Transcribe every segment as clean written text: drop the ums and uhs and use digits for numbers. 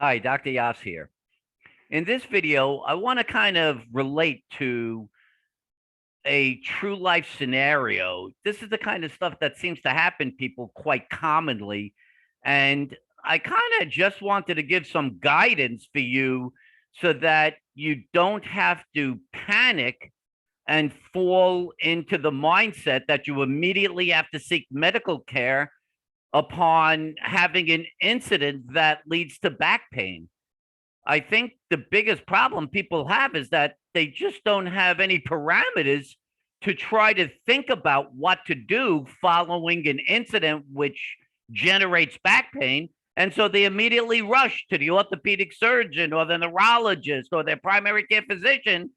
Hi, Dr. Yass here. In this video, I want to kind of relate to a true life scenario. This is the kind of stuff that seems to happen people quite commonly. And I kind of just wanted to give some guidance for you so that you don't have to panic and fall into the mindset that you immediately have to seek medical care upon having an incident that leads to back pain. I think the biggest problem people have is that they just don't have any parameters to try to think about what to do following an incident which generates back pain. And so they immediately rush to the orthopedic surgeon or the neurologist or their primary care physician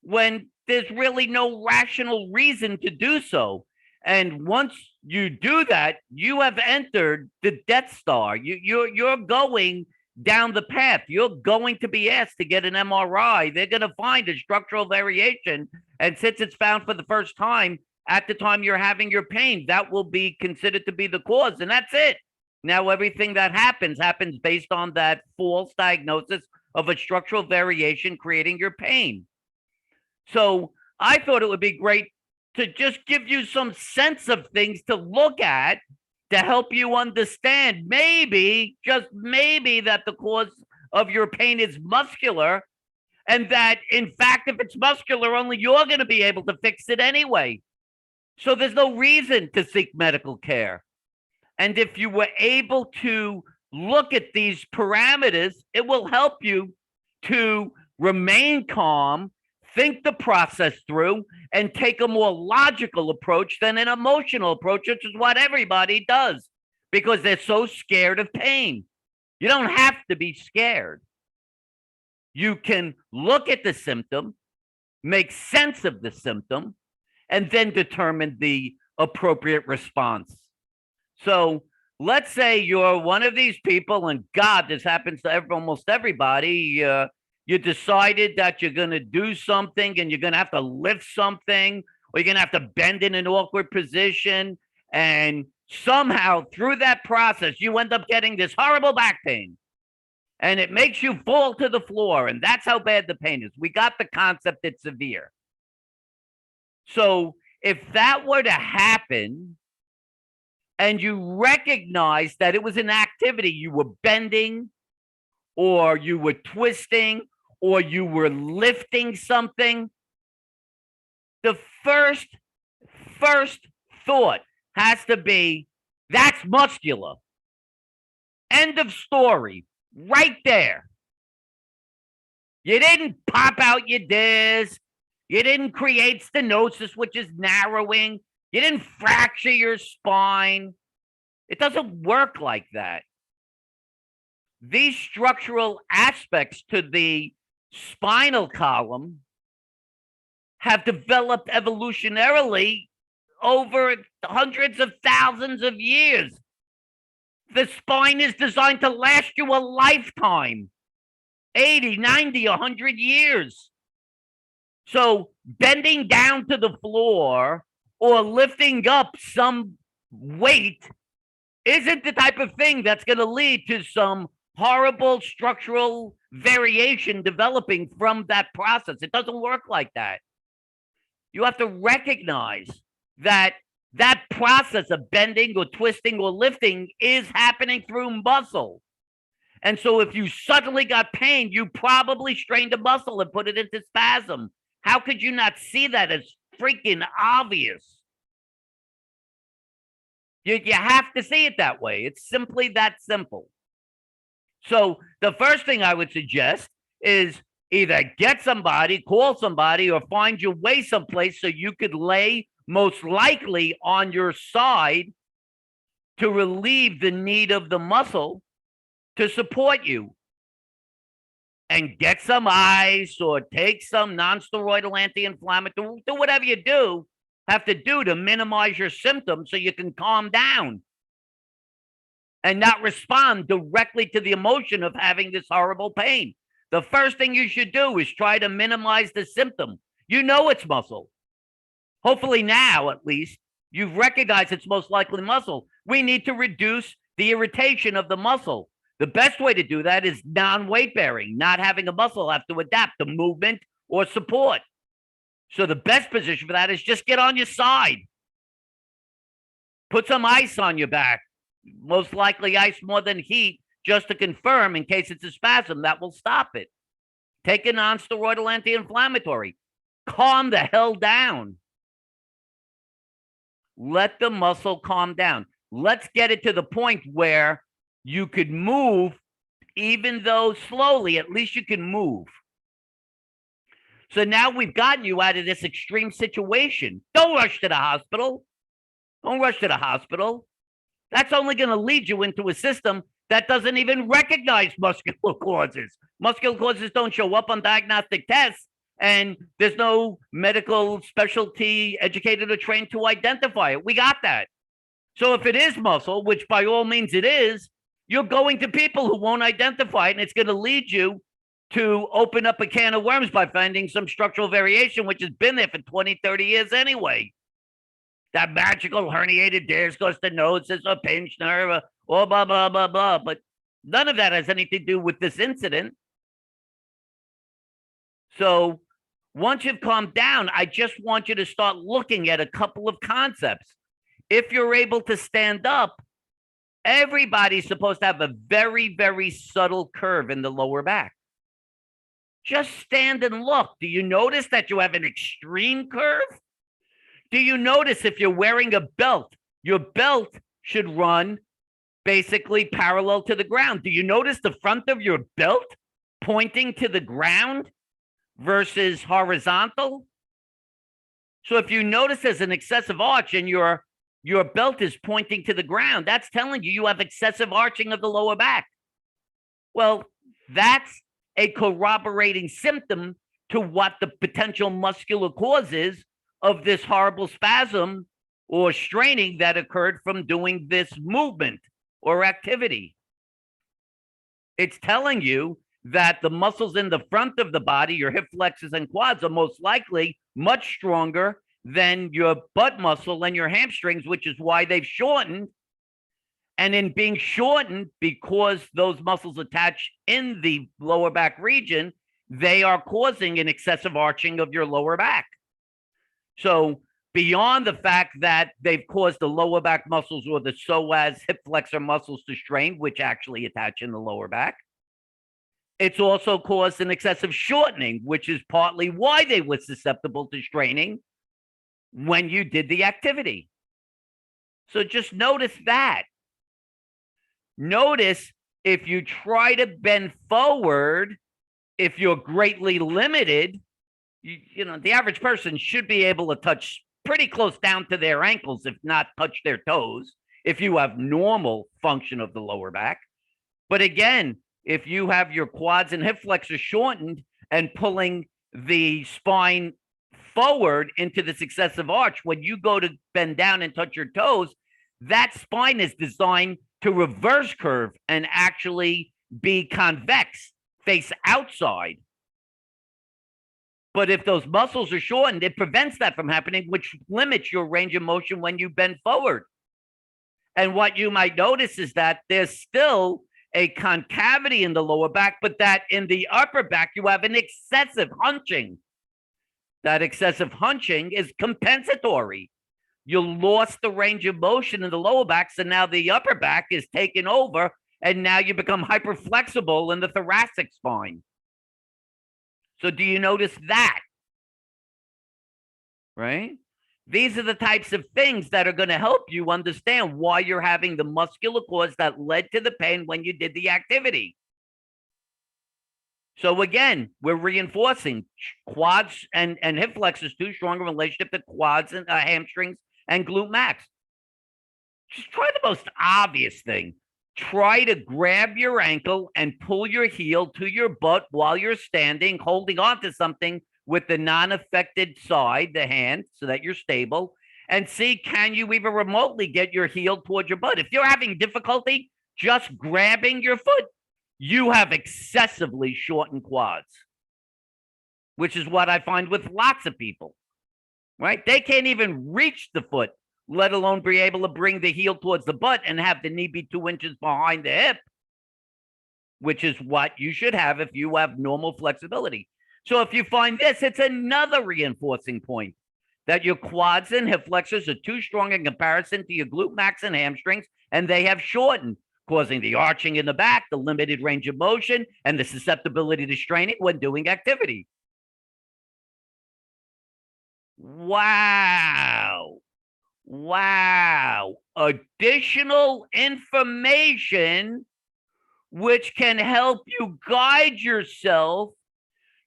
when there's really no rational reason to do so. And once you do that, you have entered the Death Star. You're going down the path. You're going to be asked to get an MRI. They're going to find a structural variation. And since it's found for the first time at the time you're having your pain, that will be considered to be the cause. And that's it. Now, everything that happens based on that false diagnosis of a structural variation creating your pain. So I thought it would be great to just give you some sense of things to look at to help you understand maybe, just maybe, that the cause of your pain is muscular, and that in fact, if it's muscular, only you're going to be able to fix it anyway. So there's no reason to seek medical care. And if you were able to look at these parameters, it will help you to remain calm, think the process through, and take a more logical approach than an emotional approach, which is what everybody does because they're so scared of pain. You don't have to be scared. You can look at the symptom, make sense of the symptom, and then determine the appropriate response. So let's say you're one of these people, and God, this happens to almost everybody. You decided that you're going to do something and you're going to have to lift something, or you're going to have to bend in an awkward position. And somehow through that process, you end up getting this horrible back pain and it makes you fall to the floor. And that's how bad the pain is. We got the concept it's severe. So if that were to happen and you recognize that it was an activity, you were bending or you were twisting or you were lifting something, the first thought has to be, that's muscular. End of story. Right there. You didn't pop out your disc. You didn't create stenosis, which is narrowing. You didn't fracture your spine. It doesn't work like that. These structural aspects to the spinal column have developed evolutionarily over hundreds of thousands of years. The spine is designed to last you a lifetime, 80, 90, 100 years. So bending down to the floor or lifting up some weight isn't the type of thing that's going to lead to some horrible structural variation developing from that process. It doesn't work like that. You have to recognize that that process of bending or twisting or lifting is happening through muscle. And so if you suddenly got pain, you probably strained a muscle and put it into spasm. How could you not see that as freaking obvious? You have to see it that way. It's simply that simple. So the first thing I would suggest is either get somebody, call somebody, or find your way someplace so you could lay most likely on your side to relieve the need of the muscle to support you. And get some ice or take some non-steroidal anti-inflammatory, do whatever you have to do to minimize your symptoms so you can calm down and not respond directly to the emotion of having this horrible pain. The first thing you should do is try to minimize the symptom. You know it's muscle. Hopefully now, at least, you've recognized it's most likely muscle. We need to reduce the irritation of the muscle. The best way to do that is non-weight bearing, not having a muscle have to adapt to movement or support. So the best position for that is just get on your side. Put some ice on your back, most likely ice more than heat, just to confirm in case it's a spasm. That will stop it. Take a non-steroidal anti-inflammatory. Calm the hell down. Let the muscle calm down. Let's get it to the point where you could move, even though slowly, at least you can move. So now we've gotten you out of this extreme situation. Don't rush to the hospital. Don't rush to the hospital. That's only going to lead you into a system that doesn't even recognize muscular causes. Muscular causes don't show up on diagnostic tests, and there's no medical specialty educated or trained to identify it. We got that. So if it is muscle, which by all means it is, you're going to people who won't identify it, and it's going to lead you to open up a can of worms by finding some structural variation, which has been there for 20, 30 years anyway. That magical herniated disc, stenosis, a pinched nerve, or blah, blah, blah, blah. But none of that has anything to do with this incident. So once you've calmed down, I just want you to start looking at a couple of concepts. If you're able to stand up, everybody's supposed to have a very, very subtle curve in the lower back. Just stand and look. Do you notice that you have an extreme curve? Do you notice if you're wearing a belt, your belt should run basically parallel to the ground? Do you notice the front of your belt pointing to the ground versus horizontal? So if you notice there's an excessive arch and your belt is pointing to the ground, that's telling you you have excessive arching of the lower back. Well, that's a corroborating symptom to what the potential muscular cause is of this horrible spasm or straining that occurred from doing this movement or activity. It's telling you that the muscles in the front of the body, your hip flexors and quads, are most likely much stronger than your butt muscle and your hamstrings, which is why they've shortened. And in being shortened, because those muscles attach in the lower back region, they are causing an excessive arching of your lower back. So beyond the fact that they've caused the lower back muscles or the psoas hip flexor muscles to strain, which actually attach in the lower back, it's also caused an excessive shortening, which is partly why they were susceptible to straining when you did the activity. So just notice that. Notice if you try to bend forward, if you're greatly limited, you know, the average person should be able to touch pretty close down to their ankles, if not touch their toes, if you have normal function of the lower back. But again, if you have your quads and hip flexors shortened and pulling the spine forward into this excessive arch, when you go to bend down and touch your toes, that spine is designed to reverse curve and actually be convex, face outside. But if those muscles are shortened, it prevents that from happening, which limits your range of motion when you bend forward. And what you might notice is that there's still a concavity in the lower back, but that in the upper back, you have an excessive hunching. That excessive hunching is compensatory. You lost the range of motion in the lower back, so now the upper back is taken over, and now you become hyperflexible in the thoracic spine. So do you notice that? Right? These are the types of things that are going to help you understand why you're having the muscular cause that led to the pain when you did the activity. So again, we're reinforcing quads and hip flexors too strong a relationship to quads and hamstrings and glute max. Just try the most obvious thing. Try to grab your ankle and pull your heel to your butt while you're standing, holding on to something with the non-affected side, the hand, so that you're stable, and see, can you even remotely get your heel towards your butt? If you're having difficulty just grabbing your foot, you have excessively shortened quads, which is what I find with lots of people, right? They can't even reach the foot, let alone be able to bring the heel towards the butt and have the knee be 2 inches behind the hip. which is what you should have if you have normal flexibility. So if you find this, it's another reinforcing point that your quads and hip flexors are too strong in comparison to your glute max and hamstrings, and they have shortened, causing the arching in the back, the limited range of motion, and the susceptibility to straining when doing activity. Wow. Wow. Additional information which can help you guide yourself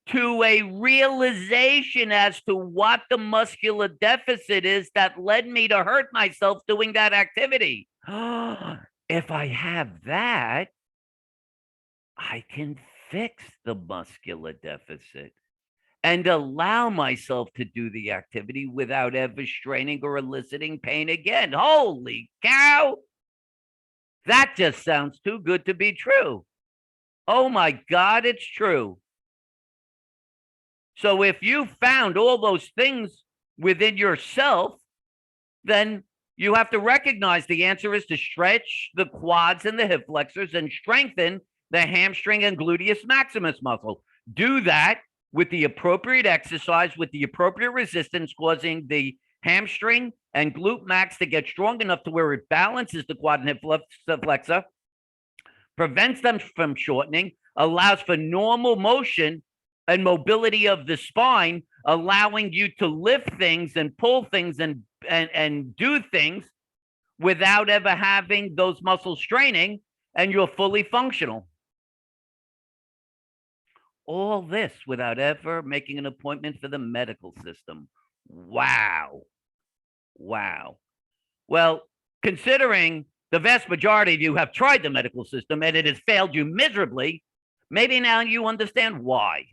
to a realization as to what the muscular deficit is that led me to hurt myself doing that activity. If I have that, I can fix the muscular deficit and allow myself to do the activity without ever straining or eliciting pain again. Holy cow! That just sounds too good to be true. Oh my God, it's true. So if you found all those things within yourself, then you have to recognize the answer is to stretch the quads and the hip flexors and strengthen the hamstring and gluteus maximus muscle. Do that with the appropriate exercise, with the appropriate resistance, causing the hamstring and glute max to get strong enough to where it balances the quad and hip flexor, prevents them from shortening, allows for normal motion and mobility of the spine, allowing you to lift things and pull things and do things without ever having those muscles straining, and you're fully functional. All this without ever making an appointment for the medical system. Wow. Wow. Well, considering the vast majority of you have tried the medical system and it has failed you miserably, maybe now you understand why.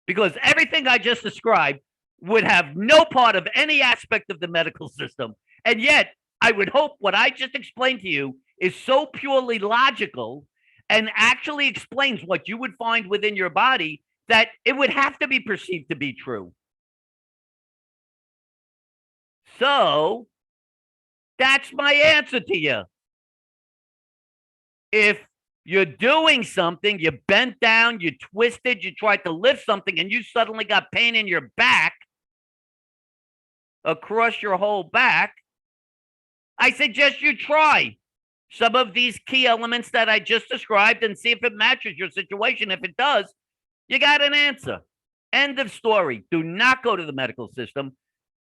Because everything I just described would have no part of any aspect of the medical system. And yet, I would hope what I just explained to you is so purely logical and actually explains what you would find within your body that it would have to be perceived to be true. So, that's my answer to you. If you're doing something, you bent down, you twisted, you tried to lift something, and you suddenly got pain in your back, across your whole back, I suggest you try some of these key elements that I just described and see if it matches your situation. If it does, you got an answer. End of story. Do not go to the medical system.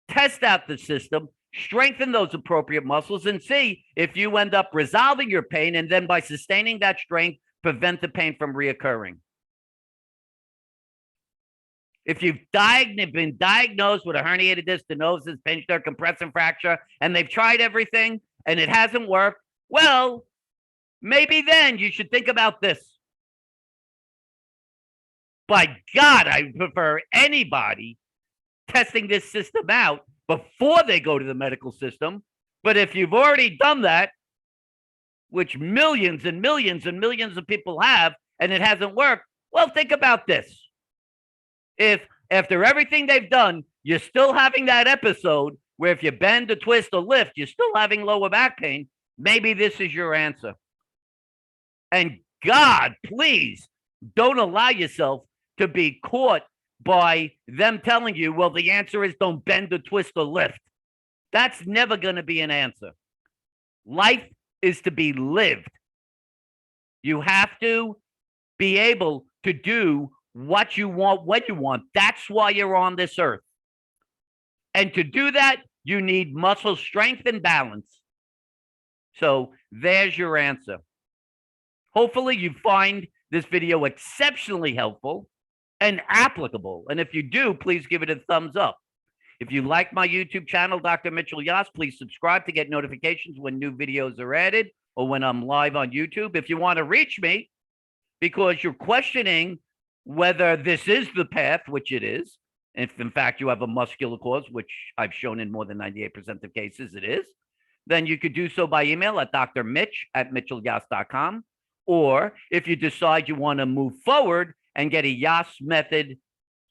Test out the system. Strengthen those appropriate muscles and see if you end up resolving your pain, and then by sustaining that strength, prevent the pain from reoccurring. If you've been diagnosed with a herniated disc, stenosis, pinched nerve, compressive fracture, and they've tried everything and it hasn't worked, well, maybe then you should think about this. By God, I prefer anybody testing this system out before they go to the medical system. But if you've already done that, which millions and millions and millions of people have, and it hasn't worked, well, think about this. If after everything they've done, you're still having that episode where if you bend or twist or lift, you're still having lower back pain, maybe this is your answer. And God, please don't allow yourself to be caught by them telling you, well, the answer is don't bend or twist or lift. That's never going to be an answer. Life is to be lived. You have to be able to do what you want, when you want. That's why you're on this earth. And to do that, you need muscle strength and balance. So there's your answer. Hopefully you find this video exceptionally helpful and applicable. And if you do, please give it a thumbs up. If you like my YouTube channel, Dr. Mitchell Yass, please subscribe to get notifications when new videos are added or when I'm live on YouTube. If you want to reach me because you're questioning whether this is the path, which it is, if in fact you have a muscular cause, which I've shown in more than 98% of cases it is, then you could do so by email at drmitch@mitchellyass.com. Or if you decide you want to move forward and get a Yass method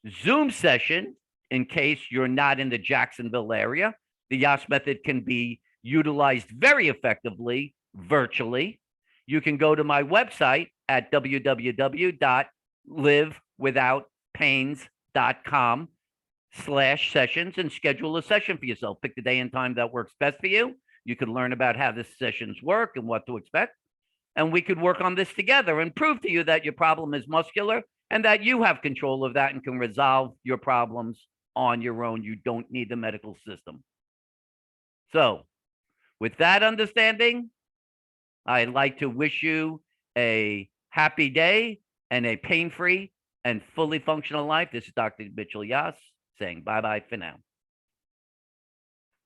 Zoom session, in case you're not in the Jacksonville area, the Yass method can be utilized very effectively virtually. You can go to my website at www.livewithoutpains.com/sessions and schedule a session for yourself. Pick the day and time that works best for you. You can learn about how the sessions work and what to expect. And we could work on this together and prove to you that your problem is muscular and that you have control of that and can resolve your problems on your own. You don't need the medical system. So, with that understanding, I'd like to wish you a happy day and a pain-free and fully functional life. This is Dr. Mitchell Yass saying bye-bye for now.